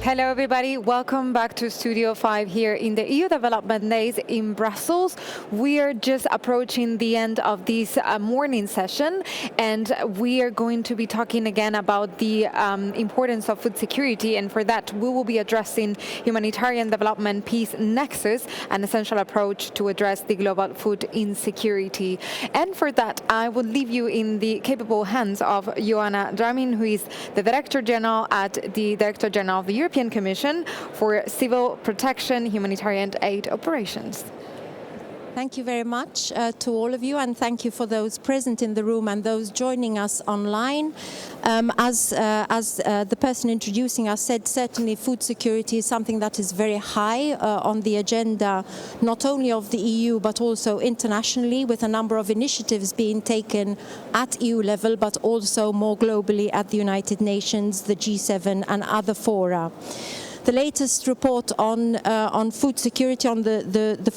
Hello, everybody. Welcome back to Studio 5 here in the EU Development Days in Brussels. We are just approaching the end of this morning session, and we are going to be talking again about the importance of food security. And for that, we will be addressing Humanitarian-development-peace nexus, an essential approach to address the global food insecurity. And for that, I will leave you in the capable hands of Joanna Dramin, who is the Director General at the Director General of the European Commission for Civil Protection, Humanitarian Aid Operations. Thank you very much to all of you, and thank you for those present in the room and those joining us online. As the person introducing us said, certainly food security is something that is very high on the agenda, not only of the EU but also internationally, with a number of initiatives being taken at EU level but also more globally at the United Nations, the G7 and other fora. The latest report on food security, on the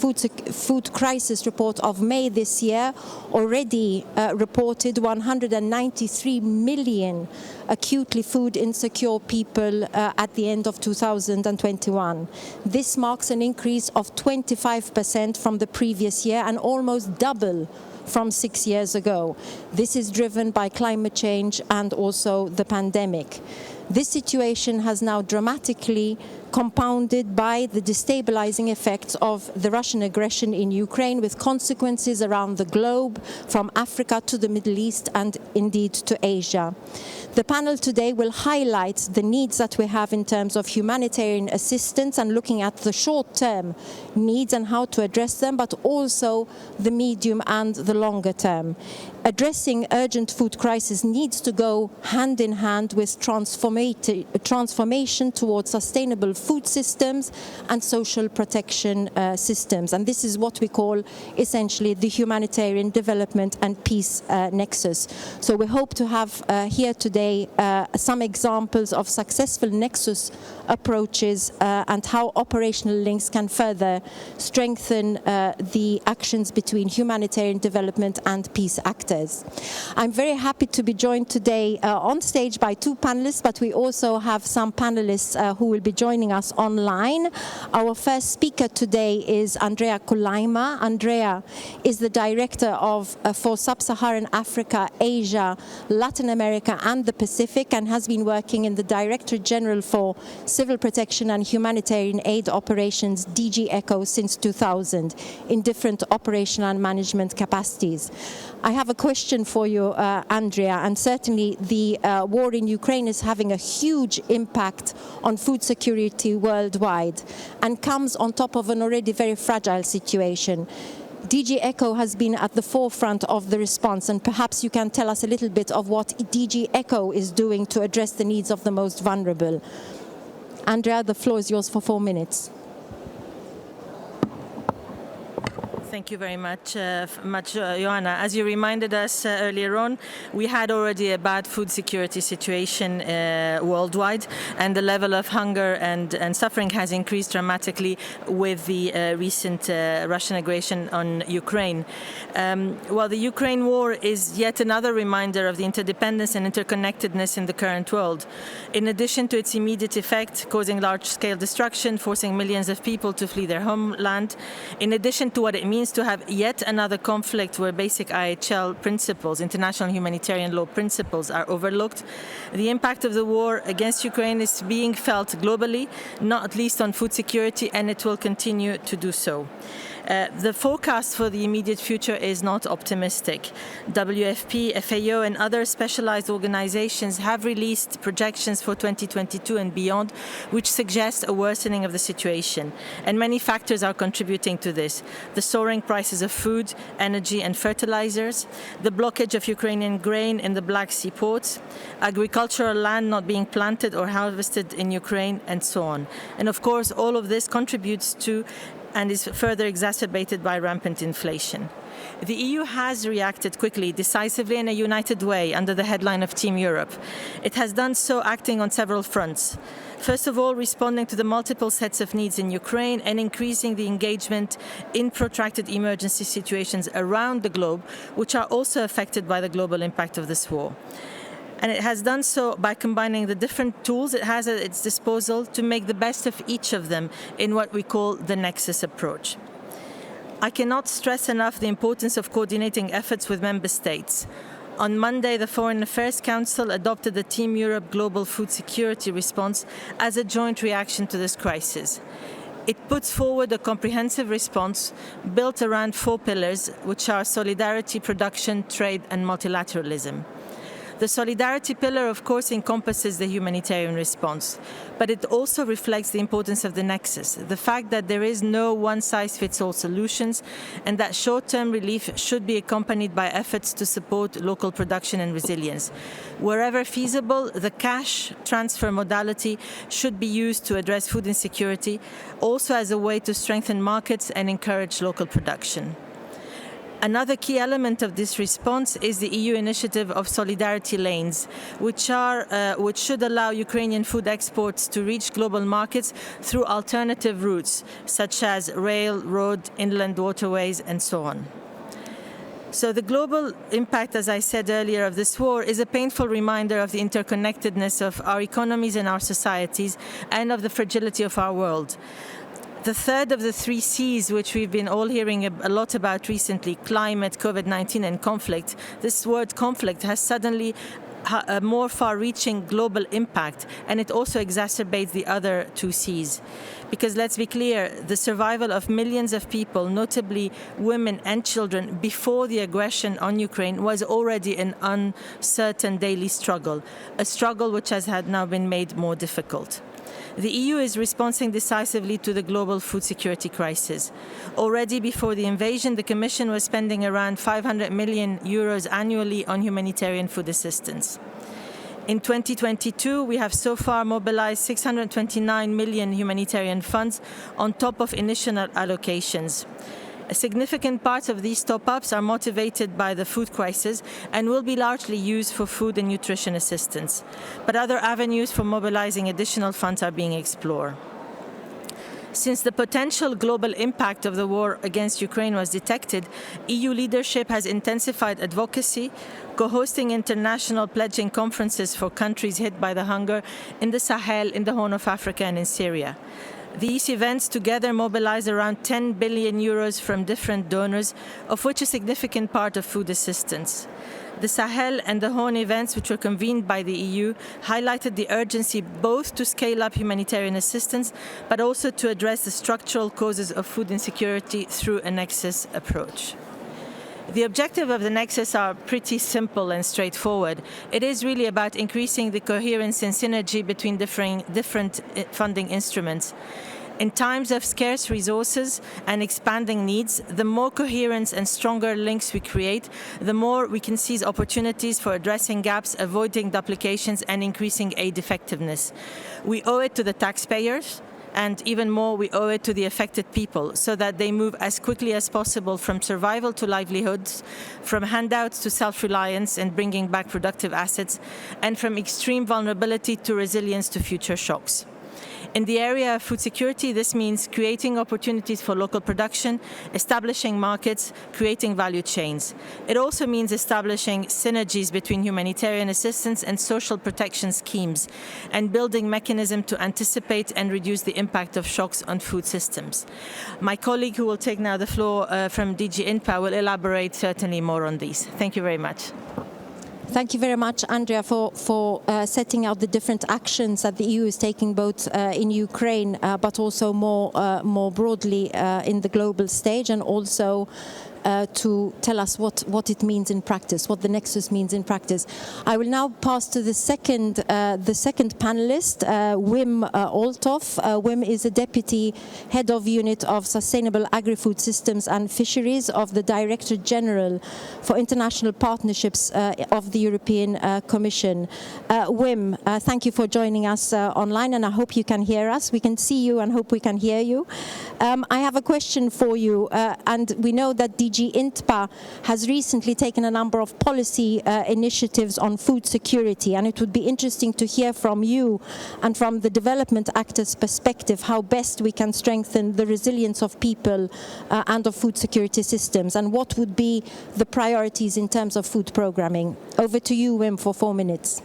food crisis report of May this year, already reported 193 million acutely food insecure people at the end of 2021. This marks an increase of 25% from the previous year and almost double from 6 years ago. This is driven by climate change and also the pandemic. This situation has now dramatically compounded by the destabilizing effects of the Russian aggression in Ukraine, with consequences around the globe, from Africa to the Middle East and indeed to Asia. The panel today will highlight the needs that we have in terms of humanitarian assistance and looking at the short-term needs and how to address them, but also the medium and the longer term. Addressing urgent food crisis needs to go hand in hand with transformation towards sustainable food systems and social protection systems. And this is what we call essentially the humanitarian development and peace nexus. So we hope to have here today some examples of successful nexus approaches and how operational links can further strengthen the actions between humanitarian development and peace actors. I'm very happy to be joined today on stage by two panelists, but we also have some panelists who will be joining us online. Our first speaker today is Andrea Kulaima. Andrea is the Director for Sub-Saharan Africa, Asia, Latin America and the Pacific, and has been working in the Director General for Civil Protection and Humanitarian Aid Operations, DG ECHO, since 2000 in different operational and management capacities. I have a question for you, Andrea, and certainly the war in Ukraine is having a huge impact on food security worldwide and comes on top of an already very fragile situation. DG ECHO has been at the forefront of the response, and perhaps you can tell us a little bit of what DG ECHO is doing to address the needs of the most vulnerable. Andrea, the floor is yours for 4 minutes. Thank you very much, Joanna. As you reminded us earlier on, we had already a bad food security situation worldwide, and the level of hunger and suffering has increased dramatically with the recent Russian aggression on Ukraine. While the Ukraine war is yet another reminder of the interdependence and interconnectedness in the current world. In addition to its immediate effect, causing large-scale destruction, forcing millions of people to flee their homeland, in addition to what it means to have yet another conflict where basic IHL principles, international humanitarian law principles, are overlooked, the impact of the war against Ukraine is being felt globally, not least on food security, and it will continue to do so. The forecast for the immediate future is not optimistic. WFP, FAO and other specialized organizations have released projections for 2022 and beyond, which suggest a worsening of the situation. And many factors are contributing to this. The soaring prices of food, energy and fertilizers, the blockage of Ukrainian grain in the Black Sea ports, agricultural land not being planted or harvested in Ukraine, and so on. And of course, all of this contributes to and is further exacerbated by rampant inflation. The EU has reacted quickly, decisively, in a united way under the headline of Team Europe. It has done so acting on several fronts. First of all, responding to the multiple sets of needs in Ukraine and increasing the engagement in protracted emergency situations around the globe, which are also affected by the global impact of this war. And it has done so by combining the different tools it has at its disposal to make the best of each of them in what we call the nexus approach. I cannot stress enough the importance of coordinating efforts with member states. On Monday, the Foreign Affairs Council adopted the Team Europe Global Food Security Response as a joint reaction to this crisis. It puts forward a comprehensive response built around 4 pillars, which are solidarity, production, trade, and multilateralism. The solidarity pillar, of course, encompasses the humanitarian response, but it also reflects the importance of the nexus, the fact that there is no one-size-fits-all solutions, and that short-term relief should be accompanied by efforts to support local production and resilience. Wherever feasible, the cash transfer modality should be used to address food insecurity, also as a way to strengthen markets and encourage local production. Another key element of this response is the EU initiative of solidarity lanes, which should allow Ukrainian food exports to reach global markets through alternative routes, such as rail, road, inland waterways, and so on. So the global impact, as I said earlier, of this war is a painful reminder of the interconnectedness of our economies and our societies, and of the fragility of our world. The third of the 3 C's, which we've been all hearing a lot about recently, climate, COVID-19, and conflict, this word conflict has suddenly a more far-reaching global impact, and it also exacerbates the other 2 C's. Because let's be clear, the survival of millions of people, notably women and children, before the aggression on Ukraine was already an uncertain daily struggle, a struggle which has now been made more difficult. The EU is responding decisively to the global food security crisis. Already before the invasion, the Commission was spending around 500 million euros annually on humanitarian food assistance. In 2022, we have so far mobilized 629 million humanitarian funds on top of initial allocations. A significant part of these top-ups are motivated by the food crisis and will be largely used for food and nutrition assistance. But other avenues for mobilizing additional funds are being explored. Since the potential global impact of the war against Ukraine was detected, EU leadership has intensified advocacy, co-hosting international pledging conferences for countries hit by the hunger in the Sahel, in the Horn of Africa, and in Syria. These events together mobilize around 10 billion euros from different donors, of which a significant part of food assistance. The Sahel and the Horn events, which were convened by the EU, highlighted the urgency both to scale up humanitarian assistance, but also to address the structural causes of food insecurity through a nexus approach. The objective of the nexus are pretty simple and straightforward. It is really about increasing the coherence and synergy between different funding instruments. In times of scarce resources and expanding needs, the more coherence and stronger links we create, the more we can seize opportunities for addressing gaps, avoiding duplications, and increasing aid effectiveness. We owe it to the taxpayers, and even more, we owe it to the affected people, so that they move as quickly as possible from survival to livelihoods, from handouts to self-reliance and bringing back productive assets, and from extreme vulnerability to resilience to future shocks. In the area of food security, this means creating opportunities for local production, establishing markets, creating value chains. It also means establishing synergies between humanitarian assistance and social protection schemes, and building mechanisms to anticipate and reduce the impact of shocks on food systems. My colleague, who will take now the floor from DG INPA, will elaborate certainly more on these. Thank you very much. Thank you very much, Andrea, for setting out the different actions that the EU is taking, both in Ukraine, but also more broadly in the global stage, and also to tell us what it means in practice, what the nexus means in practice. I will now pass to the second panelist, Wim Olthoff. Wim is a Deputy Head of Unit of Sustainable Agri-Food Systems and Fisheries of the Director General for International Partnerships of the European Commission. Wim, thank you for joining us online, and I hope you can hear us. We can see you and hope we can hear you. I have a question for you, and we know that DG INTPA has recently taken a number of policy initiatives on food security, and it would be interesting to hear from you and from the development actors' perspective how best we can strengthen the resilience of people and of food security systems, and what would be the priorities in terms of food programming. Over to you, Wim, for 4 minutes.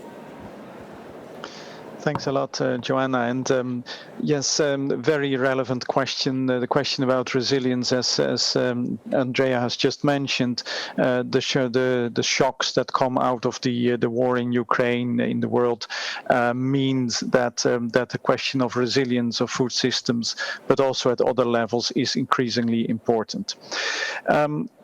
Thanks a lot, Joanna. And yes, very relevant question. The question about resilience, as Andrea has just mentioned, the shocks that come out of the war in Ukraine, in the world, means that the question of resilience of food systems, but also at other levels, is increasingly important.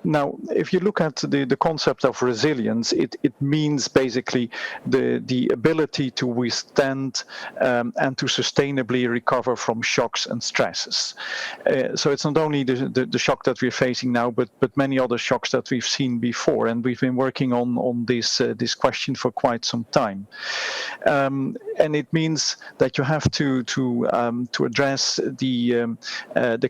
Now, if you look at the concept of resilience, it means basically the ability to withstand and to sustainably recover from shocks and stresses. So it's not only the shock that we're facing now, but many other shocks that we've seen before, and we've been working on this question for quite some time. And it means that you have to address the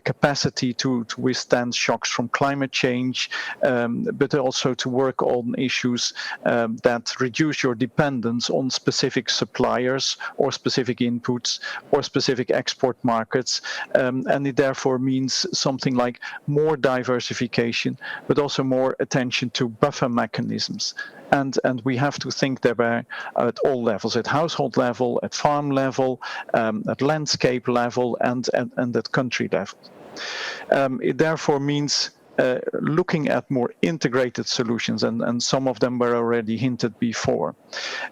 capacity to withstand shocks from climate change, but also to work on issues that reduce your dependence on specific suppliers or specific inputs or specific export markets. And it therefore means something like more diversification, but also more attention to buffer mechanisms. And we have to think there at all levels, at household level, at farm level, at landscape level, and at country level. It therefore means looking at more integrated solutions, and some of them were already hinted before.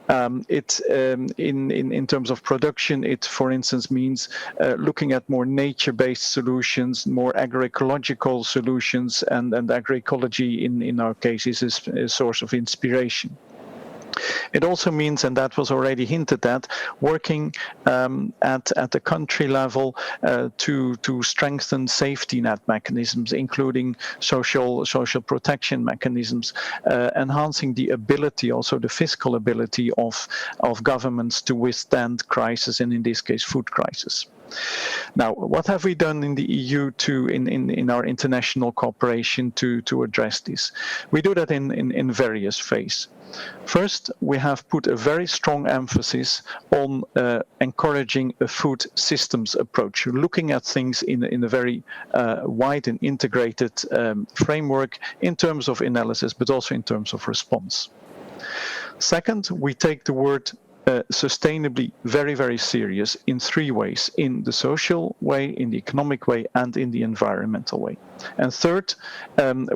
In terms of production, it, for instance, means looking at more nature-based solutions, more agroecological solutions, and agroecology, in our case, is a source of inspiration. It also means, and that was already hinted at, working at the country level to strengthen safety net mechanisms, including social protection mechanisms, enhancing the ability, also the fiscal ability of governments to withstand crisis, and in this case, food crisis. Now, what have we done in the EU in our international cooperation to address this? We do that in various phases. First, we have put a very strong emphasis on encouraging a food systems approach, looking at things in a very wide and integrated framework in terms of analysis, but also in terms of response. Second, we take the word sustainably very, very serious in three ways: in the social way, in the economic way, and in the environmental way. And third,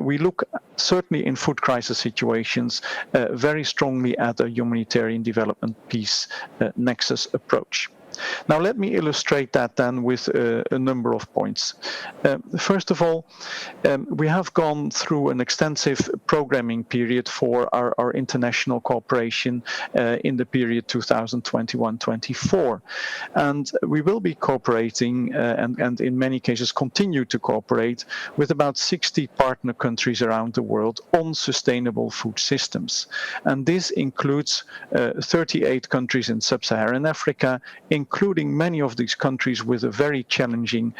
we look certainly in food crisis situations very strongly at a humanitarian development peace nexus approach. Now, let me illustrate that then with a number of points. First of all, we have gone through an extensive programming period for our international cooperation in the period 2021-24. And we will be cooperating and in many cases continue to cooperate with about 60 partner countries around the world on sustainable food systems. And this includes 38 countries in sub-Saharan Africa, including many of these countries with a very challenging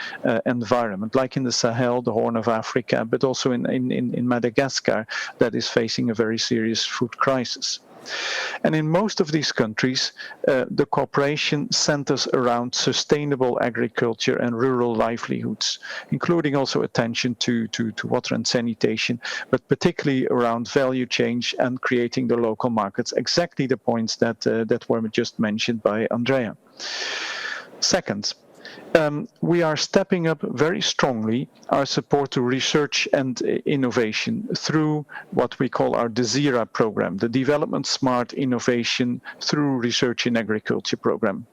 environment, like in the Sahel, the Horn of Africa, but also in Madagascar, that is facing a very serious food crisis. And in most of these countries, the cooperation centers around sustainable agriculture and rural livelihoods, including also attention to water and sanitation, but particularly around value change and creating the local markets, exactly the points that were just mentioned by Andrea. Second, we are stepping up very strongly our support to research and innovation through what we call our DESIRA program, the Development Smart Innovation Through Research in Agriculture program.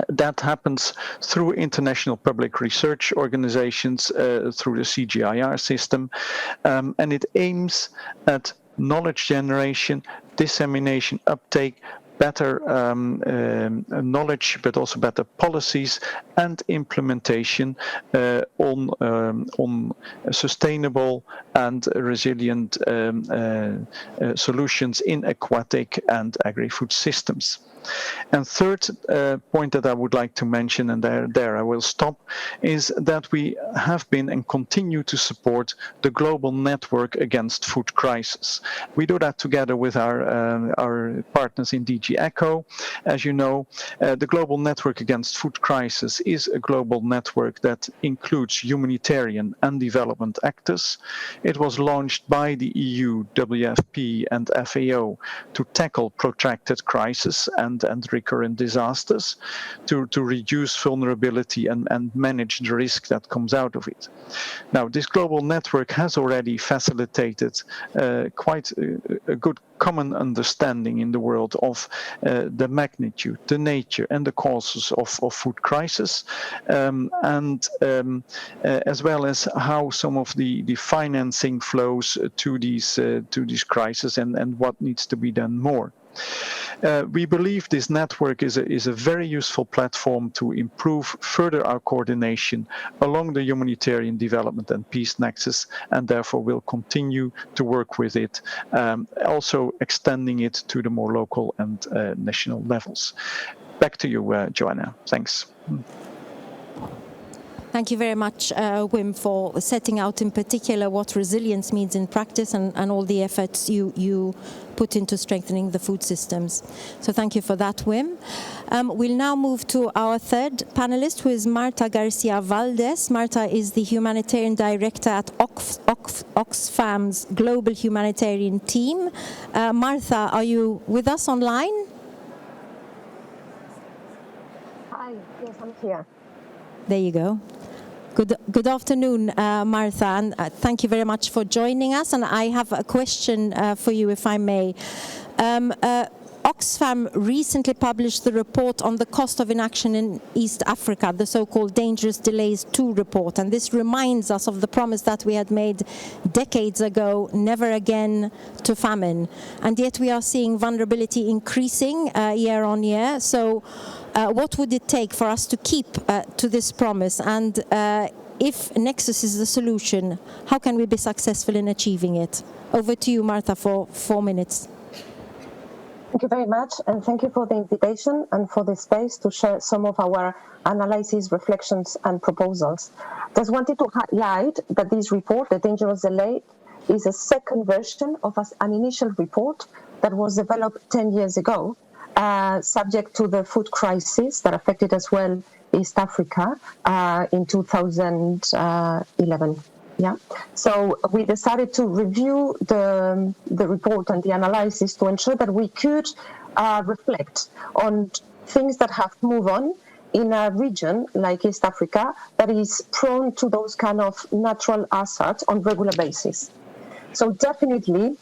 That happens through international public research organizations, through the CGIAR system, and it aims at knowledge generation, dissemination, uptake, better knowledge, but also better policies and implementation on sustainable and resilient solutions in aquatic and agri-food systems. And third point that I would like to mention, and there I will stop, is that we have been and continue to support the global network against food crisis. We do that together with our partners in DG ECHO. As you know, the global network against food crisis is a global network that includes humanitarian and development actors. It was launched by the EU, WFP, and FAO to tackle protracted crisis and and recurrent disasters to reduce vulnerability and manage the risk that comes out of it. Now, this global network has already facilitated quite a good common understanding in the world of the magnitude, the nature, and the causes of food crisis, as well as how some of the financing flows to these crises and what needs to be done more. We believe this network is a very useful platform to improve further our coordination along the humanitarian development and peace nexus, and therefore will continue to work with it, also extending it to the more local and national levels. Back to you, Joanna. Thanks. Thank you very much, Wim, for setting out in particular what resilience means in practice and all the efforts you put into strengthening the food systems. So thank you for that, Wim. We'll now move to our third panelist, who is Marta Garcia Valdez. Marta is the Humanitarian Director at Oxfam's Global Humanitarian Team. Martha, are you with us online? Hi, yes, I'm here. There you go. Good afternoon, Martha, and thank you very much for joining us. And I have a question for you, if I may. Oxfam recently published the report on the cost of inaction in East Africa, the so-called Dangerous Delays 2 report. And this reminds us of the promise that we had made decades ago, never again to famine. And yet we are seeing vulnerability increasing year on year. So what would it take for us to keep to this promise? And if Nexus is the solution, how can we be successful in achieving it? Over to you, Martha, for 4 minutes. Thank you very much, and thank you for the invitation and for the space to share some of our analyses, reflections, and proposals. Just wanted to highlight that this report, the Dangerous Delay, is a second version of an initial report that was developed 10 years ago, subject to the food crisis that affected as well East Africa in 2011. Yeah, so we decided to review the report and the analysis to ensure that we could reflect on things that have moved on in a region like East Africa that is prone to those kind of natural hazards on regular basis. So definitely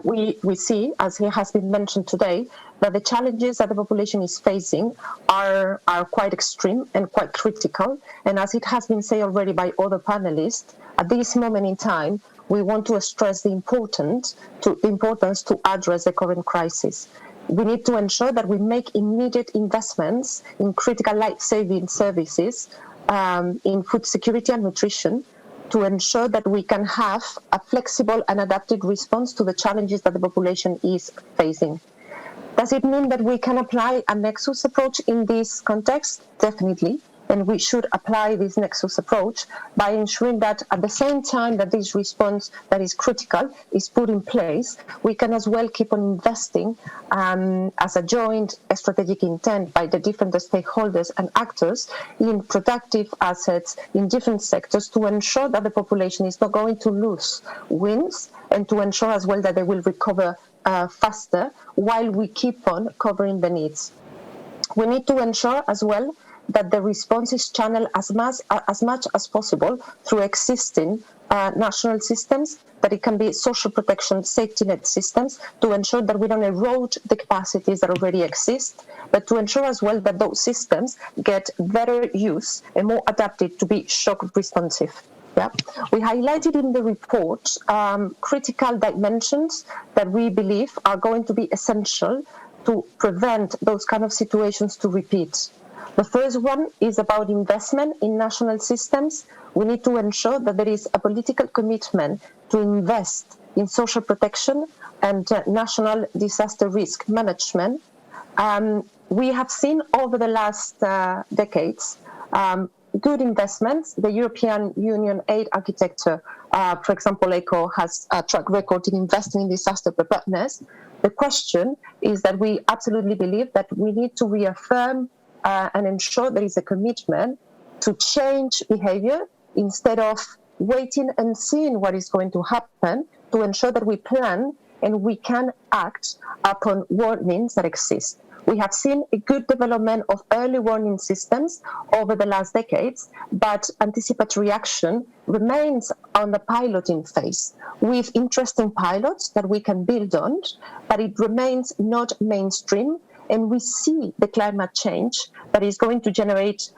we see, as it has been mentioned today, that the challenges that the population is facing are quite extreme and quite critical. And as it has been said already by other panelists, at this moment in time, we want to stress the importance to address the current crisis. We need to ensure that we make immediate investments in critical life-saving services, in food security and nutrition, to ensure that we can have a flexible and adapted response to the challenges that the population is facing. Does it mean that we can apply a nexus approach in this context? Definitely. And we should apply this nexus approach by ensuring that at the same time that this response that is critical is put in place, we can as well keep on investing as a joint strategic intent by the different stakeholders and actors in productive assets in different sectors to ensure that the population is not going to lose wins and to ensure as well that they will recover faster while we keep on covering the needs. We need to ensure as well that the response is channeled as much as possible through existing national systems, that it can be social protection safety net systems, to ensure that we don't erode the capacities that already exist, but to ensure as well that those systems get better use and more adapted to be shock responsive. Yeah. We highlighted in the report critical dimensions that we believe are going to be essential to prevent those kind of situations to repeat. The first one is about investment in national systems. We need to ensure that there is a political commitment to invest in social protection and national disaster risk management. We have seen over the last decades good investments. The European Union aid architecture, for example, ECHO, has a track record in investing in disaster preparedness. The question is that we absolutely believe that we need to reaffirm and ensure there is a commitment to change behavior instead of waiting and seeing what is going to happen, to ensure that we plan and we can act upon warnings that exist. We have seen a good development of early warning systems over the last decades, but anticipatory action remains on the piloting phase with interesting pilots that we can build on, but it remains not mainstream. And we see the climate change that is going to generate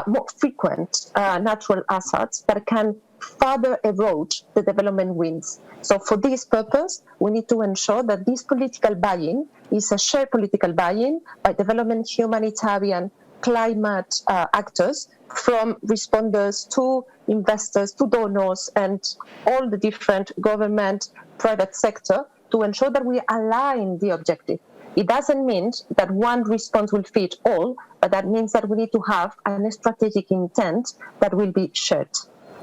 more frequent natural hazards that can further erode the development winds. So for this purpose, we need to ensure that this political buy-in is a shared political buy-in by development, humanitarian, climate actors, from responders to investors to donors and all the different government, private sector, to ensure that we align the objective. It doesn't mean that one response will fit all, but that means that we need to have a strategic intent that will be shared.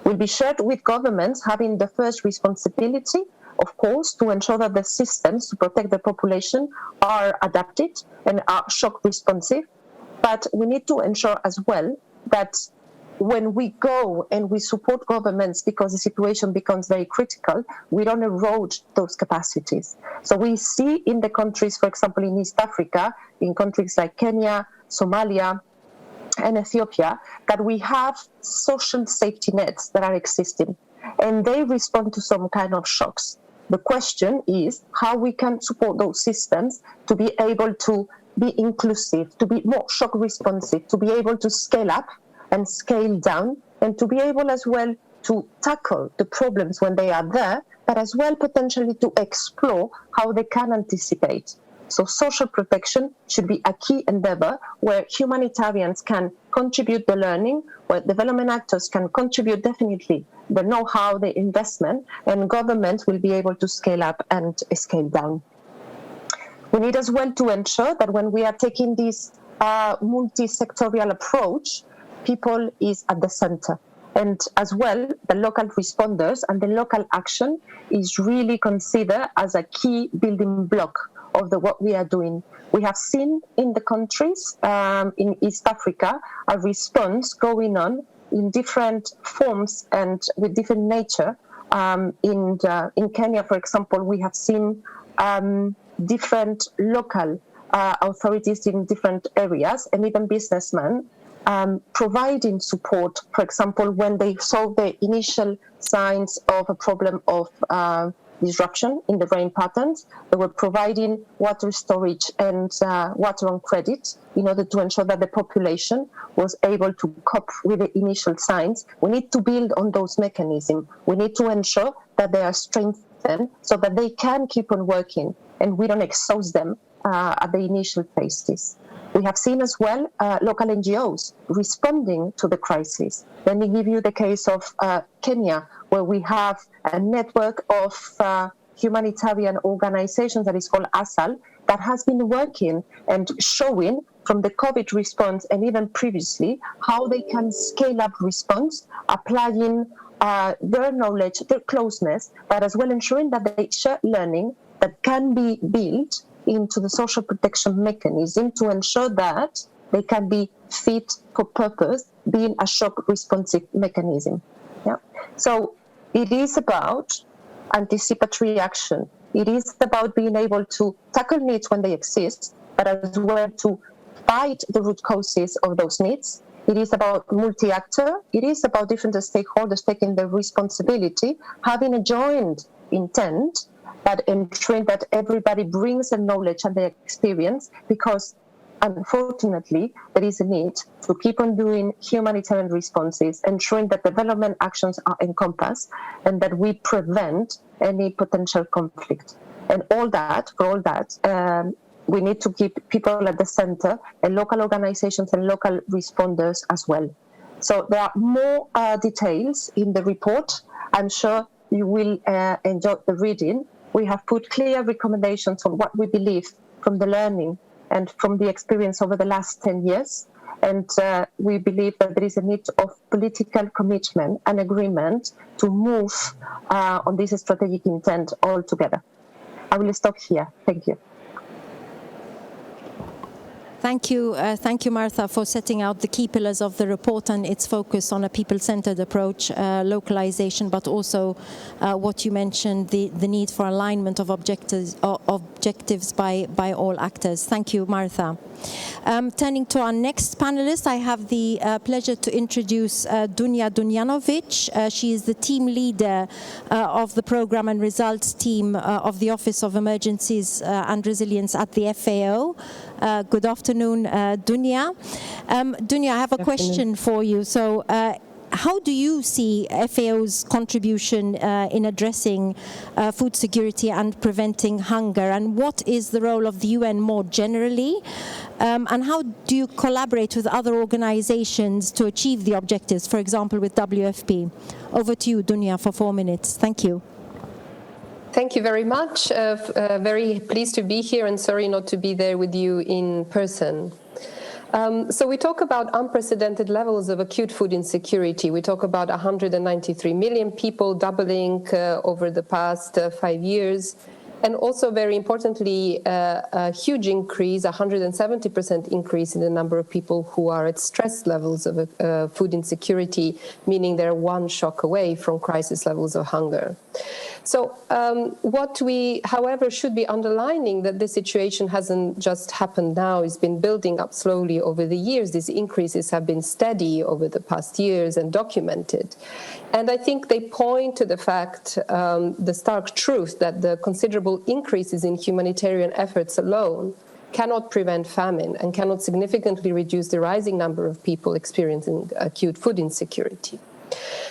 Will be shared with governments having the first responsibility, of course, to ensure that the systems to protect the population are adapted and are shock responsive. But we need to ensure as well that when we go and we support governments because the situation becomes very critical, we don't erode those capacities. So we see in the countries, for example, in East Africa, in countries like Kenya, Somalia, and Ethiopia, that we have social safety nets that are existing, and they respond to some kind of shocks. The question is how we can support those systems to be able to be inclusive, to be more shock responsive, to be able to scale up and scale down, and to be able as well to tackle the problems when they are there, but as well potentially to explore how they can anticipate. So social protection should be a key endeavor where humanitarians can contribute the learning, where development actors can contribute definitely the know-how, the investment, and governments will be able to scale up and scale down. We need as well to ensure that when we are taking this multi-sectorial approach, people is at the center. And as well, the local responders and the local action is really considered as a key building block of the what we are doing. We have seen in the countries in East Africa a response going on in different forms and with different nature. In Kenya, for example, we have seen different local authorities in different areas and even businessmen providing support. For example, when they saw the initial signs of a problem of disruption in the rain patterns, they were providing water storage and water on credit in order to ensure that the population was able to cope with the initial signs. We need to build on those mechanisms. We need to ensure that they are strengthened so that they can keep on working and we don't exhaust them at the initial phases. We have seen as well local NGOs responding to the crisis. Let me give you the case of Kenya, where we have a network of humanitarian organizations that is called ASAL that has been working and showing from the COVID response and even previously how they can scale up response, applying their knowledge, their closeness, but as well ensuring that they share learning that can be built into the social protection mechanism to ensure that they can be fit for purpose, being a shock responsive mechanism. Yeah. So it is about anticipatory action. It is about being able to tackle needs when they exist, but as well to fight the root causes of those needs. It is about multi-actor. It is about different stakeholders taking their responsibility, having a joint intent, but ensuring that everybody brings the knowledge and the experience, because unfortunately there is a need to keep on doing humanitarian responses, ensuring that development actions are encompassed and that we prevent any potential conflict. And for all that, we need to keep people at the center and local organizations and local responders as well. So there are more details in the report. I'm sure you will enjoy the reading. We have put clear recommendations on what we believe from the learning and from the experience over the last 10 years. And we believe that there is a need of political commitment and agreement to move on this strategic intent all together. I will stop here. Thank you. Thank you, Martha, for setting out the key pillars of the report and its focus on a people-centered approach, localization, but also what you mentioned, the need for alignment of objectives objectives by all actors. Thank you, Martha. Turning to our next panelist, I have the pleasure to introduce Dunja Dunjanovic. She is the team leader of the Program and Results team of the Office of Emergencies and Resilience at the FAO. Good afternoon, Dunja. Dunja, I have a question for you. So, how do you see FAO's contribution in addressing food security and preventing hunger? And what is the role of the UN more generally? And how do you collaborate with other organizations to achieve the objectives, for example, with WFP? Over to you, Dunja, for 4 minutes. Thank you. Thank you very much. Very pleased to be here and sorry not to be there with you in person. So we talk about unprecedented levels of acute food insecurity. We talk about 193 million people doubling over the past 5 years. And also, very importantly, a huge increase, 170% increase in the number of people who are at stress levels of food insecurity, meaning they're one shock away from crisis levels of hunger. So what we, however, should be underlining that this situation hasn't just happened now, it's been building up slowly over the years. These increases have been steady over the past years and documented. And I think they point to the fact, the stark truth that the considerable increases in humanitarian efforts alone cannot prevent famine and cannot significantly reduce the rising number of people experiencing acute food insecurity.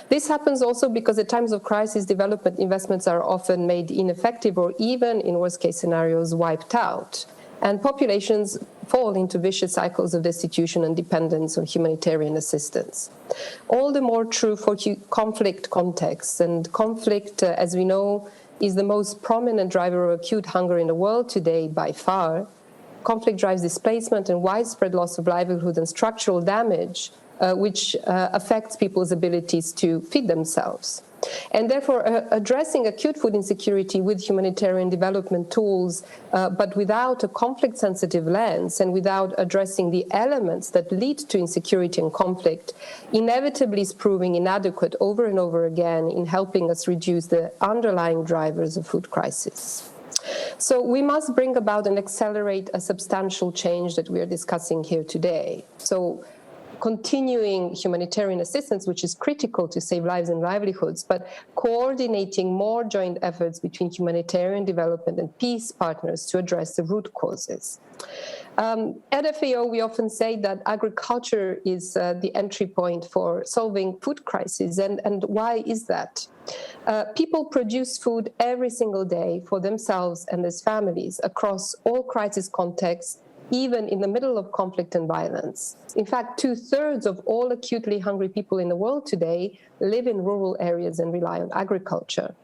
This happens also because at times of crisis, development investments are often made ineffective or even, in worst-case scenarios, wiped out. And populations fall into vicious cycles of destitution and dependence on humanitarian assistance. All the more true for conflict contexts. And conflict, as we know, is the most prominent driver of acute hunger in the world today by far. Conflict drives displacement and widespread loss of livelihood and structural damage, which affects people's abilities to feed themselves. And therefore, addressing acute food insecurity with humanitarian development tools, but without a conflict-sensitive lens and without addressing the elements that lead to insecurity and conflict, inevitably is proving inadequate over and over again in helping us reduce the underlying drivers of food crisis. So we must bring about and accelerate a substantial change that we are discussing here today. So continuing humanitarian assistance, which is critical to save lives and livelihoods, but coordinating more joint efforts between humanitarian development and peace partners to address the root causes. At FAO, we often say that agriculture is the entry point for solving food crises. And why is that? People produce food every single day for themselves and their families across all crisis contexts, even in the middle of conflict and violence. In fact, 2/3 of all acutely hungry people in the world today live in rural areas and rely on agriculture.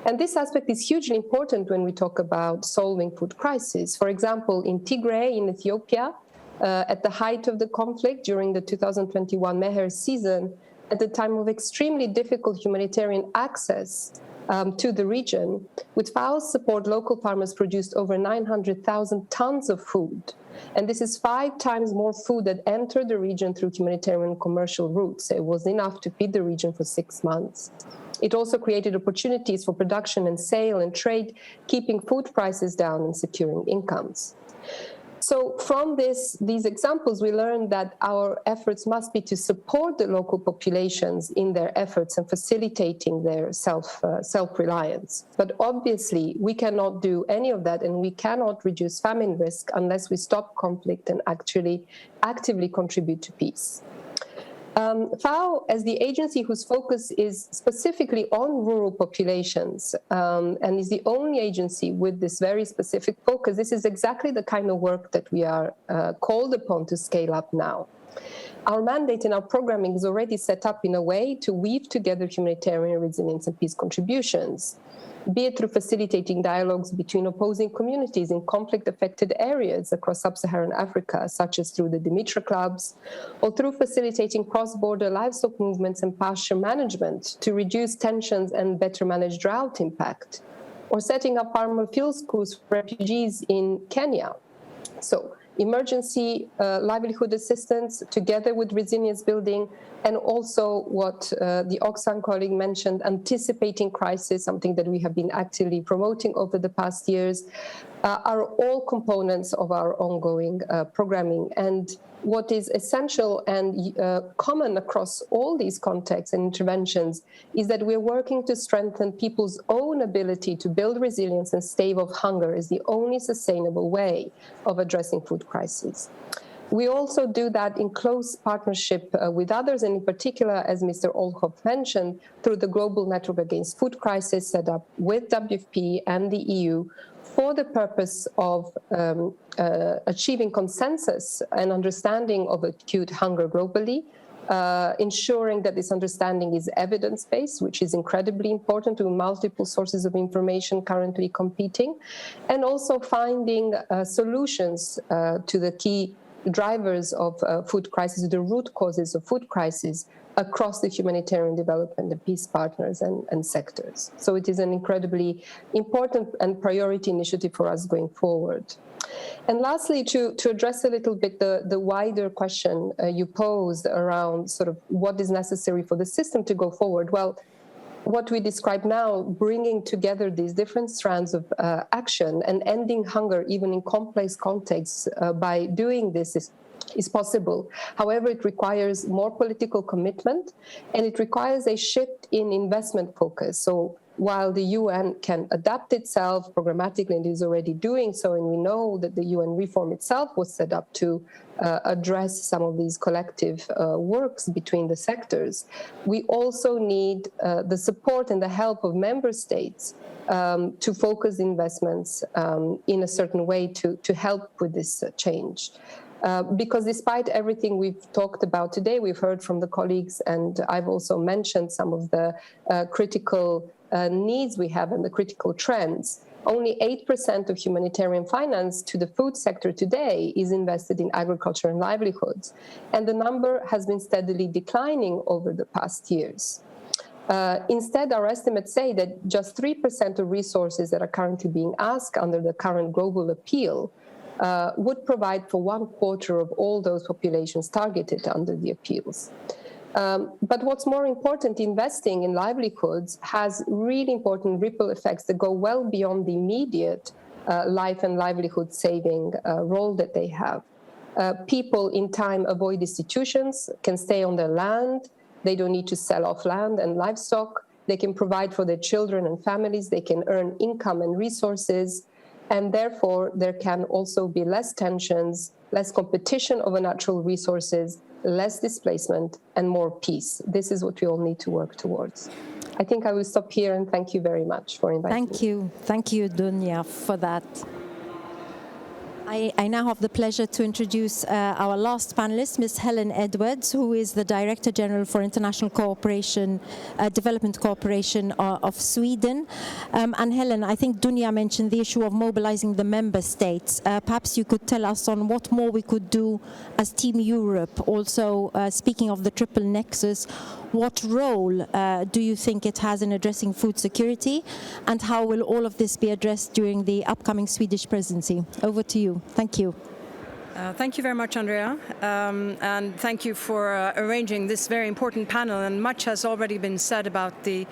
And this aspect is hugely important when we talk about solving food crises. For example, in Tigray, in Ethiopia, at the height of the conflict during the 2021 Meher season, at the time of extremely difficult humanitarian access to the region, with FAO's support, local farmers produced over 900,000 tons of food. And this is 5 times more food that entered the region through humanitarian and commercial routes. It was enough to feed the region for 6 months. It also created opportunities for production and sale and trade, keeping food prices down and securing incomes. So from these examples, we learned that our efforts must be to support the local populations in their efforts and facilitating their self-reliance. But obviously, we cannot do any of that, and we cannot reduce famine risk unless we stop conflict and actually actively contribute to peace. FAO, as the agency whose focus is specifically on rural populations and is the only agency with this very specific focus, this is exactly the kind of work that we are called upon to scale up now. Our mandate in our programming is already set up in a way to weave together humanitarian resilience and peace contributions, be it through facilitating dialogues between opposing communities in conflict-affected areas across sub-Saharan Africa, such as through the Dimitra clubs, or through facilitating cross-border livestock movements and pasture management to reduce tensions and better manage drought impact, or setting up farmer field schools for refugees in Kenya. So, emergency livelihood assistance together with resilience building, and also what the Oxfam colleague mentioned, anticipating crisis, something that we have been actively promoting over the past years, are all components of our ongoing programming. And what is essential and common across all these contexts and interventions is that we're working to strengthen people's own ability to build resilience and stave off hunger is the only sustainable way of addressing food crises. We also do that in close partnership with others, and in particular, as Mr. Olhoff mentioned, through the Global Network Against Food Crisis set up with WFP and the EU for the purpose of achieving consensus and understanding of acute hunger globally, ensuring that this understanding is evidence-based, which is incredibly important to multiple sources of information currently competing, and also finding solutions to the key drivers of food crisis, the root causes of food crisis across the humanitarian development and peace partners and sectors. So it is an incredibly important and priority initiative for us going forward. And lastly, to address a little bit the wider question you posed around sort of what is necessary for the system to go forward. Well, what we describe now, bringing together these different strands of action and ending hunger even in complex contexts by doing this is possible. However, it requires more political commitment and it requires a shift in investment focus. So while the UN can adapt itself programmatically and is already doing so, and we know that the UN reform itself was set up to address some of these collective works between the sectors, we also need the support and the help of member states to focus investments in a certain way to help with this change. Because despite everything we've talked about today, we've heard from the colleagues, and I've also mentioned some of the critical needs we have and the critical trends. Only 8% of humanitarian finance to the food sector today is invested in agriculture and livelihoods, and the number has been steadily declining over the past years. Instead, our estimates say that just 3% of resources that are currently being asked under the current global appeal would provide for 1/4 of all those populations targeted under the appeals. But what's more important, investing in livelihoods has really important ripple effects that go well beyond the immediate life and livelihood saving role that they have. People in time avoid institutions, can stay on their land, they don't need to sell off land and livestock, they can provide for their children and families, they can earn income and resources, and therefore there can also be less tensions, less competition over natural resources, less displacement, and more peace. This is what we all need to work towards. I think I will stop here and thank you very much for inviting me. Thank you, Dunya, for that. I now have the pleasure to introduce our last panelist, Ms. Helen Edwards, who is the Director General for International Cooperation, Development Cooperation of Sweden. And Helen, I think Dunya mentioned the issue of mobilizing the member states. Perhaps you could tell us on what more we could do as Team Europe. Also, speaking of the triple nexus, what role do you think it has in addressing food security, and how will all of this be addressed during the upcoming Swedish presidency? Over to you. Thank you. Thank you very much, Andrea, and thank you for arranging this very important panel. And much has already been said about the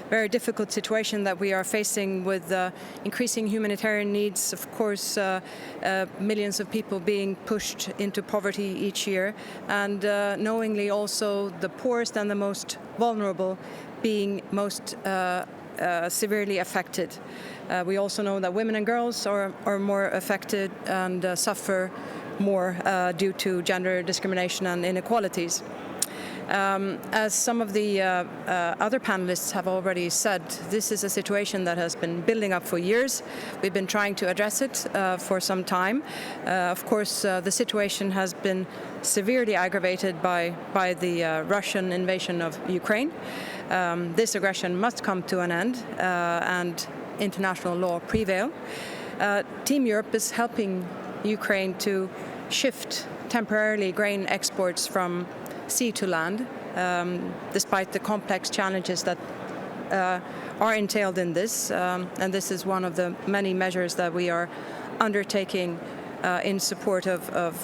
very difficult situation that we are facing with increasing humanitarian needs, of course, millions of people being pushed into poverty each year, and knowingly also the poorest and the most vulnerable being most severely affected. We also know that women and girls are more affected and suffer more due to gender discrimination and inequalities. As some of the other panelists have already said, this is a situation that has been building up for years. We've been trying to address it for some time. Of course, the situation has been severely aggravated by the Russian invasion of Ukraine. This aggression must come to an end and international law prevail. Team Europe is helping Ukraine to shift temporarily grain exports from sea to land, despite the complex challenges that are entailed in this. And this is one of the many measures that we are undertaking in support of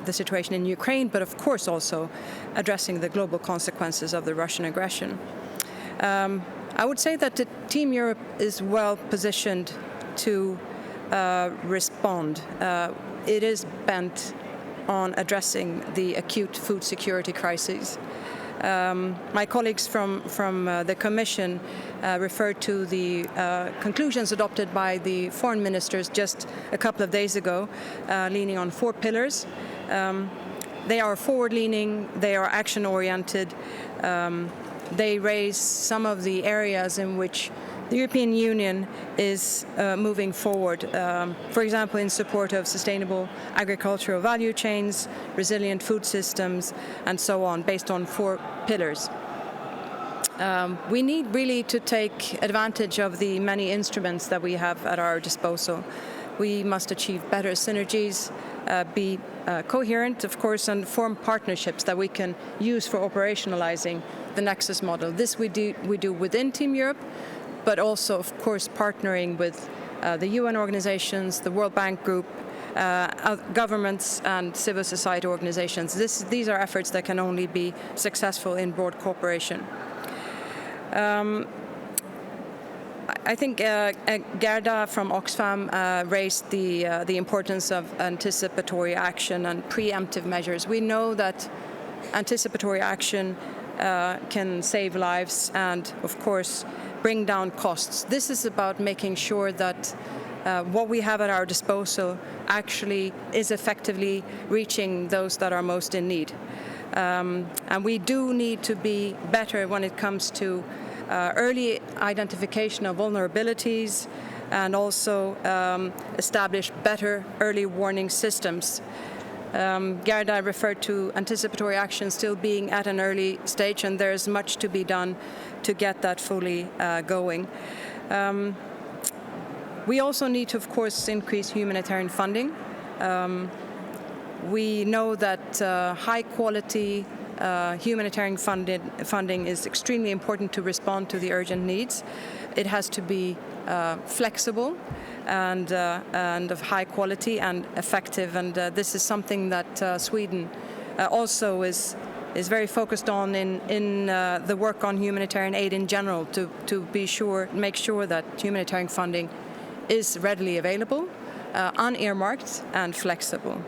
the situation in Ukraine, but of course also addressing the global consequences of the Russian aggression. I would say that the Team Europe is well positioned to respond. It is bent on addressing the acute food security crises. My colleagues from the Commission referred to the conclusions adopted by the foreign ministers just a couple of days ago, leaning on 4 pillars. They are forward-leaning, they are action-oriented, they raise some of the areas in which the European Union is moving forward, for example, in support of sustainable agricultural value chains, resilient food systems, and so on, based on 4 pillars. We need really to take advantage of the many instruments that we have at our disposal. We must achieve better synergies, be coherent, of course, and form partnerships that we can use for operationalizing the nexus model. This we do within Team Europe, but also, of course, partnering with the UN organizations, the World Bank Group, governments and civil society organizations. These are efforts that can only be successful in broad cooperation. I think Gerda from Oxfam raised the importance of anticipatory action and preemptive measures. We know that anticipatory action can save lives and, of course, bring down costs. This is about making sure that what we have at our disposal actually is effectively reaching those that are most in need. And we do need to be better when it comes to early identification of vulnerabilities and also establish better early warning systems. Gerda referred to anticipatory action still being at an early stage, and there's much to be done to get that fully going. We also need to, of course, increase humanitarian funding. We know that high-quality humanitarian funding is extremely important to respond to the urgent needs. It has to be flexible and of high quality and effective, and this is something that Sweden also is very focused on in the work on humanitarian aid in general, to make sure that humanitarian funding is readily available, unearmarked and flexible.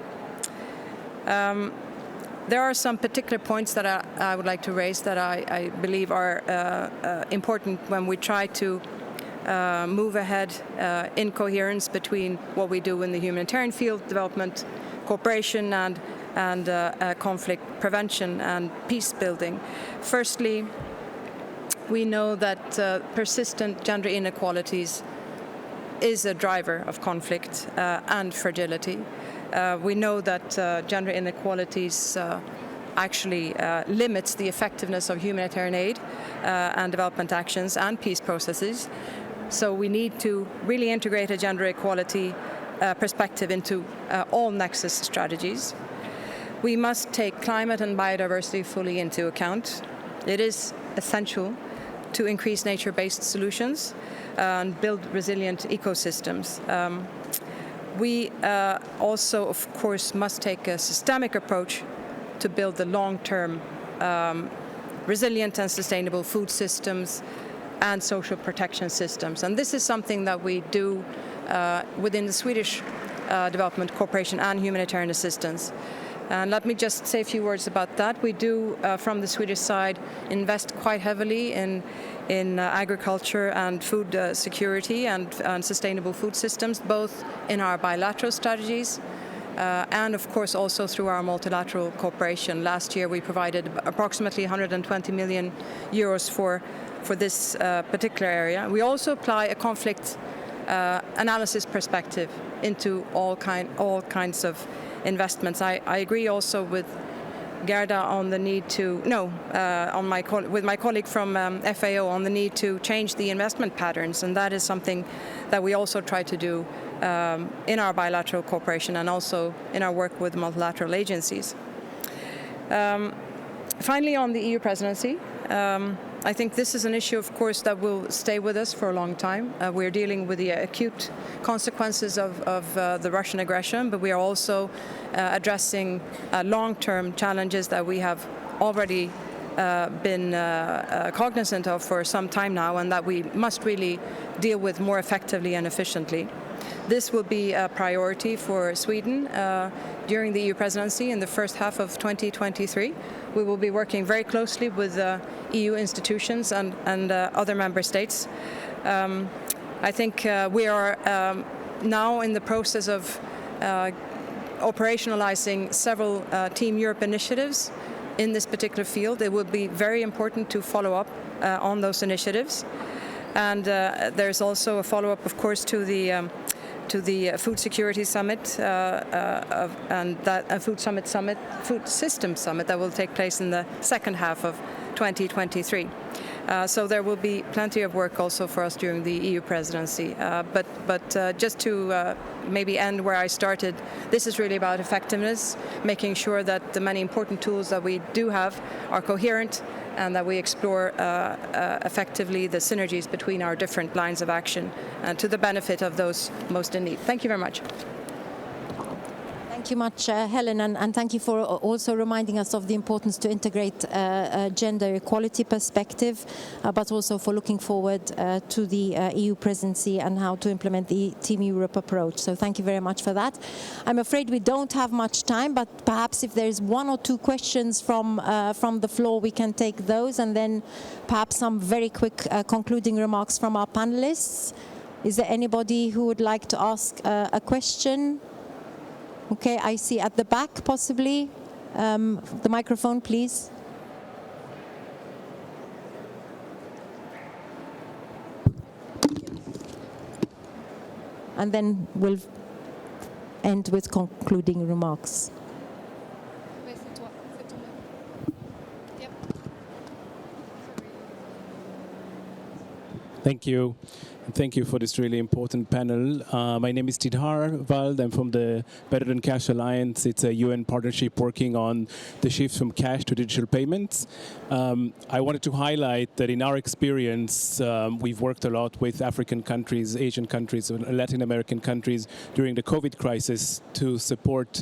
There are some particular points that I would like to raise that I believe are important when we try to move ahead in coherence between what we do in the humanitarian field, development, cooperation, and conflict prevention and peace building. Firstly, we know that persistent gender inequalities is a driver of conflict and fragility. We know that gender inequalities actually limits the effectiveness of humanitarian aid and development actions and peace processes. So we need to really integrate a gender equality perspective into all nexus strategies. We must take climate and biodiversity fully into account. It is essential to increase nature-based solutions and build resilient ecosystems. We also, of course, must take a systemic approach to build the long-term resilient and sustainable food systems and social protection systems. And this is something that we do within the Swedish development cooperation and humanitarian assistance. And let me just say a few words about that. We do, from the Swedish side, invest quite heavily in agriculture and food security and sustainable food systems, both in our bilateral strategies and, of course, also through our multilateral cooperation. Last year, we provided approximately 120 million euros for this particular area. We also apply a conflict analysis perspective into all kinds of investments. I agree also with Gerda on the need to, with my colleague from FAO on the need to change the investment patterns, and that is something that we also try to do in our bilateral cooperation and also in our work with multilateral agencies. Finally, on the EU presidency, I think this is an issue, of course, that will stay with us for a long time. We're dealing with the acute consequences of the Russian aggression, but we are also addressing long-term challenges that we have already been cognizant of for some time now, and that we must really deal with more effectively and efficiently. this will be a priority for Sweden during the EU presidency in the first half of 2023. We will be working very closely with EU institutions and other member states. I think we are now in the process of operationalizing several Team Europe initiatives in this particular field. It will be very important to follow up on those initiatives. And there's also a follow-up, of course, to the Food Security Summit and that Food System Summit that will take place in the second half of 2023. So there will be plenty of work also for us during the EU presidency. But just to maybe end where I started, this is really about effectiveness, making sure that the many important tools that we do have are coherent and that we explore effectively the synergies between our different lines of action to the benefit of those most in need. Thank you very much. Thank you much, Helen, and thank you for also reminding us of the importance to integrate gender equality perspective, but also for looking forward to the EU presidency and how to implement the Team Europe approach. So thank you very much for that. I'm afraid we don't have much time, but perhaps if there's one or two questions from the floor, we can take those, and then perhaps some very quick concluding remarks from our panelists. Is there anybody who would like to ask a question? Okay, I see at the back, possibly. The microphone, please. And then we'll end with concluding remarks. Thank you. Thank you for this really important panel. My name is Tidhar Vald. I'm from the Better Than Cash Alliance. It's a UN partnership working on the shift from cash to digital payments. I wanted to highlight that in our experience, we've worked a lot with African countries, Asian countries, and Latin American countries during the COVID crisis to support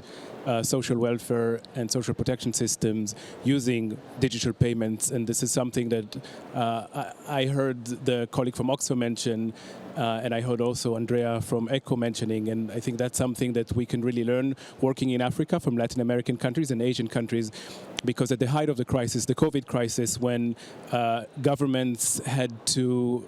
social welfare and social protection systems using digital payments. And this is something that I heard the colleague from Oxfam mention, and I heard also Andrea from ECHO mentioning, and I think that's something that we can really learn working in Africa from Latin American countries and Asian countries, because at the height of the crisis, the COVID crisis, when governments had to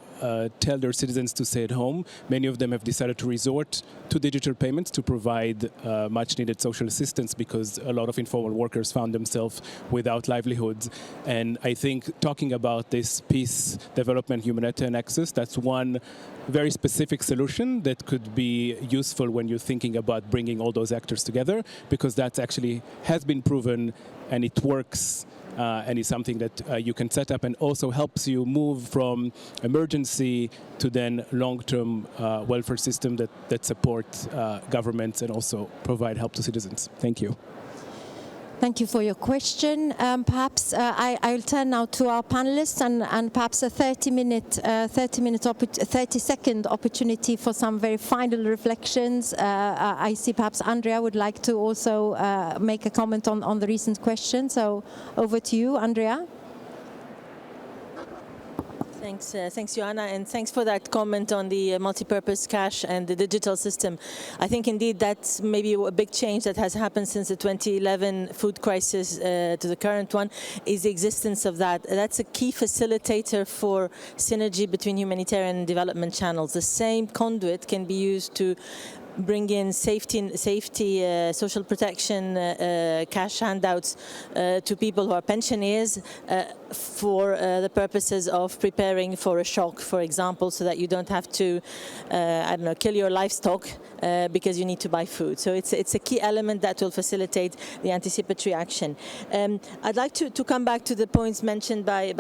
tell their citizens to stay at home, many of them have decided to resort to digital payments to provide much needed social assistance, because a lot of informal workers found themselves without livelihoods. And I think talking about this peace, development, humanitarian nexus, that's one very specific solution that could be useful when you're thinking about bringing all those actors together, because that actually has been proven and it works. And it's something that you can set up and also helps you move from emergency to then long-term welfare system that support governments and also provide help to citizens. Thank you. Thank you for your question. Perhaps I'll turn now to our panelists and perhaps a 30-second opportunity for some very final reflections. I see perhaps Andrea would like to also make a comment on the recent question. So over to you, Andrea. Thanks, Joanna, and thanks for that comment on the multi-purpose cash and the digital system. I think indeed that's maybe a big change that has happened since the 2011 food crisis to the current one, is the existence of that. That's a key facilitator for synergy between humanitarian and development channels. The same conduit can be used to bring in safety, social protection, cash handouts to people who are pensioners for the purposes of preparing for a shock, for example, so that you don't have to, kill your livestock because you need to buy food. So it's a key element that will facilitate the anticipatory action. I'd like to come back to the points mentioned by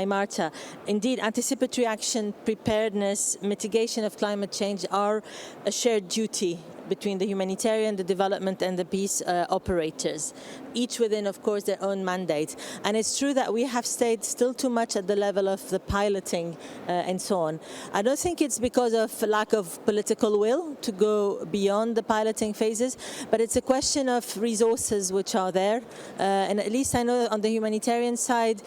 Marta. Indeed, anticipatory action, preparedness, mitigation of climate change are a shared duty between the humanitarian, the development, and the peace operators, each within, of course, their own mandate. And it's true that we have stayed still too much at the level of the piloting and so on. I don't think it's because of lack of political will to go beyond the piloting phases, but it's a question of resources which are there. And at least I know on the humanitarian side,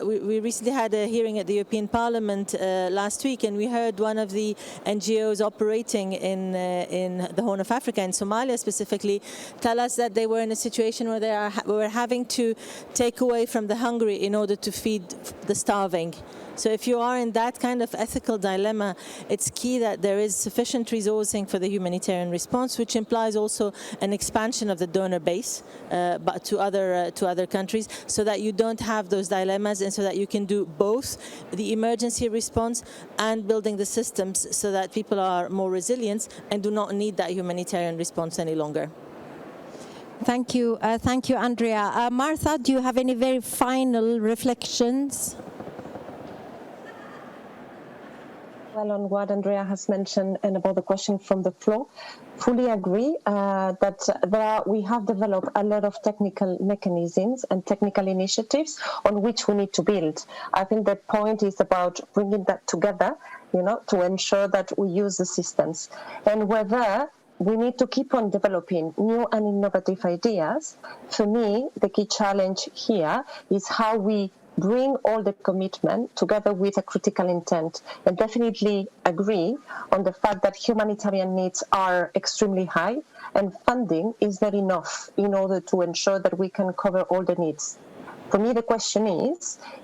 we recently had a hearing at the European Parliament last week, and we heard one of the NGOs operating in the Horn of Africa, in Somalia specifically, tell us that they were in a situation where they were having to take away from the hungry in order to feed the starving. So if you are in that kind of ethical dilemma, it's key that there is sufficient resourcing for the humanitarian response, which implies also an expansion of the donor base, but to other countries, so that you don't have those dilemmas, and so that you can do both the emergency response and building the systems so that people are more resilient and do not need that humanitarian response any longer. Thank you, Andrea. Martha, do you have any very final reflections? Well, on what Andrea has mentioned and about the question from the floor, fully agree that we have developed a lot of technical mechanisms and technical initiatives on which we need to build. I think the point is about bringing that together, to ensure that we use the systems. And whether we need to keep on developing new and innovative ideas. For me, the key challenge here is how we bring all the commitment together with a critical intent, and definitely agree on the fact that humanitarian needs are extremely high and funding is not enough in order to ensure that we can cover all the needs. For me, the question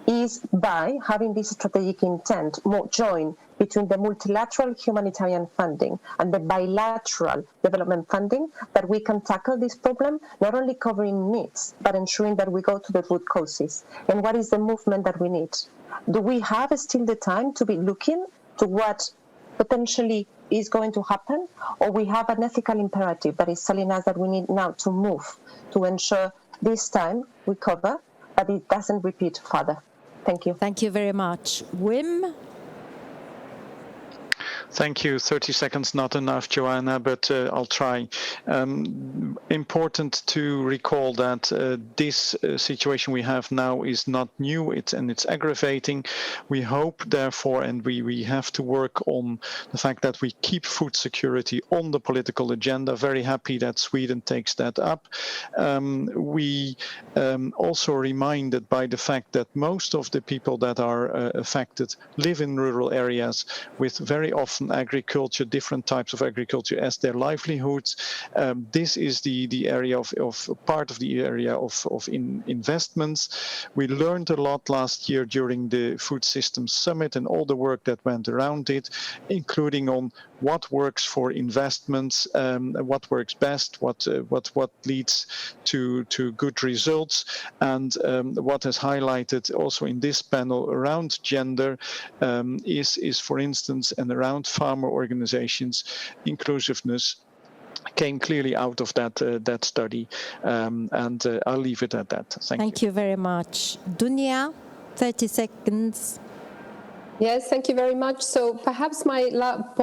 is by having this strategic intent, more join between the multilateral humanitarian funding and the bilateral development funding, that we can tackle this problem, not only covering needs, but ensuring that we go to the root causes. And what is the movement that we need? Do we have still the time to be looking to what potentially is going to happen, or we have an ethical imperative that is telling us that we need now to move to ensure this time we cover, but it doesn't repeat further. Thank you. Thank you very much. Wim? Thank you. 30 seconds, not enough, Joanna, but I'll try. Important to recall that this situation we have now is not new, it's aggravating. We hope, therefore, and we have to work on the fact that we keep food security on the political agenda. Very happy that Sweden takes that up. We also reminded by the fact that most of the people that are affected live in rural areas with very often agriculture, different types of agriculture as their livelihoods. This is the area of part of the area of investments. We learned a lot last year during the Food Systems Summit and all the work that went around it, including on what works for investments, what works best, what leads to good results, and what is highlighted also in this panel around gender is, for instance, and around farmer organizations, inclusiveness came clearly out of that study, and I'll leave it at that. Thank you very much. Dunya, 30 seconds. Yes, thank you very much. So perhaps my last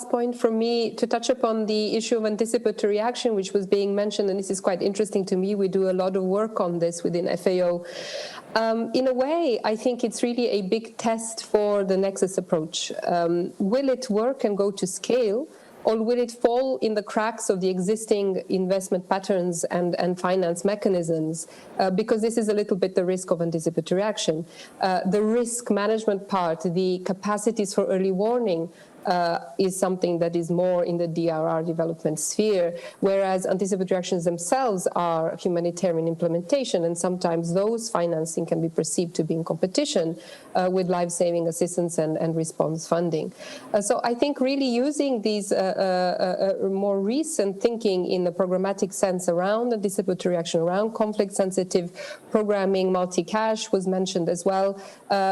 point from me to touch upon the issue of anticipatory action, which was being mentioned, and this is quite interesting to me. We do a lot of work on this within FAO. In a way, I think it's really a big test for the nexus approach. Will it work and go to scale? Or will it fall in the cracks of the existing investment patterns and finance mechanisms? Because this is a little bit the risk of anticipatory action. The risk management part, the capacities for early warning, is something that is more in the DRR development sphere, whereas anticipatory actions themselves are humanitarian implementation, and sometimes those financing can be perceived to be in competition with life-saving assistance and response funding. So I think really using these more recent thinking in the programmatic sense around anticipatory action, around conflict-sensitive programming, multi-cash was mentioned as well,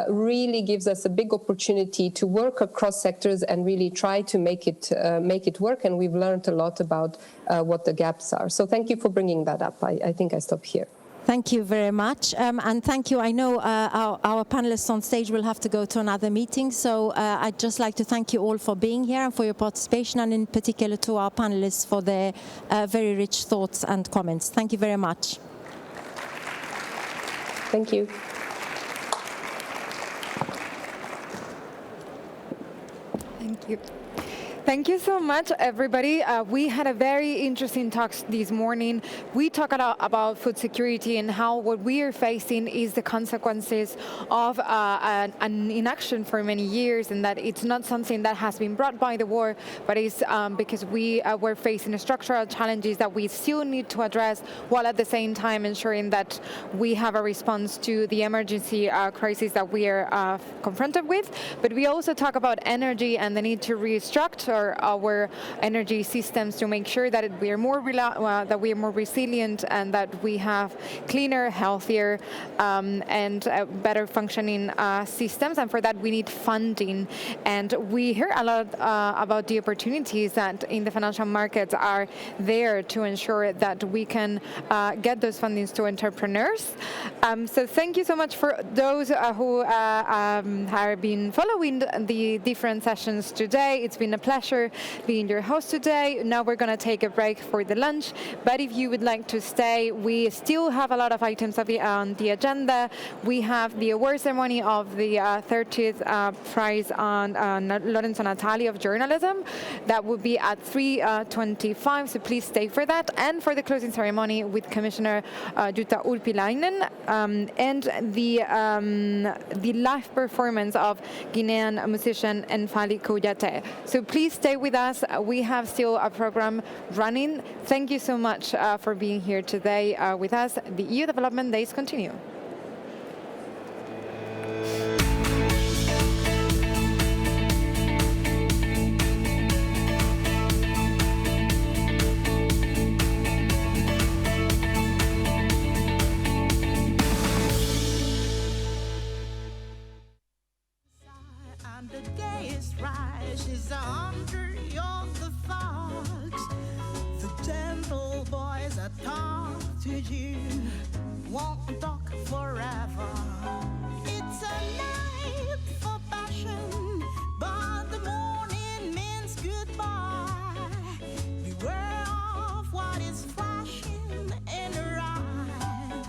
really gives us a big opportunity to work across sectors and really try to make it work. And we've learned a lot about what the gaps are. So thank you for bringing that up. I think I stop here. Thank you very much, and thank you. I know our panelists on stage will have to go to another meeting, so I'd just like to thank you all for being here and for your participation, and in particular to our panelists for their very rich thoughts and comments. Thank you very much. Thank you. Thank you. Thank you so much, everybody. We had a very interesting talk this morning. We talked about food security and how what we are facing is the consequences of an inaction for many years, and that it's not something that has been brought by the war, but it's because we were facing structural challenges that we still need to address, while at the same time ensuring that we have a response to the emergency crisis that we are confronted with. But we also talk about energy and the need to restructure our energy systems to make sure that we are more resilient, and that we have cleaner, healthier, and better functioning systems. And for that, we need funding. And we hear a lot about the opportunities that in the financial markets are there to ensure that we can get those fundings to entrepreneurs. So thank you so much for those who have been following the different sessions today. It's been a pleasure being your host today. Now we're going to take a break for the lunch, but if you would like to stay, we still have a lot of items on the agenda. We have the award ceremony of the 30th prize on Lorenzo Natali of journalism. That will be at 3:25, so please stay for that. And for the closing ceremony with Commissioner Jutta Urpilainen, and the live performance of Guinean musician Enfali Kouyaté. So please stay with us. We have still a program running. Thank you so much for being here today with us. The EU Development Days continue. Won't talk forever. It's a night for passion, but the morning means goodbye. Beware of what is flashing in her eye.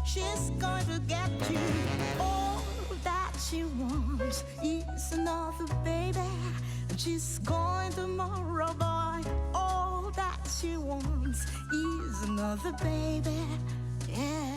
She's going to get you. All that she wants is another baby, and she's going tomorrow, boy. All that she wants is another baby. Yeah.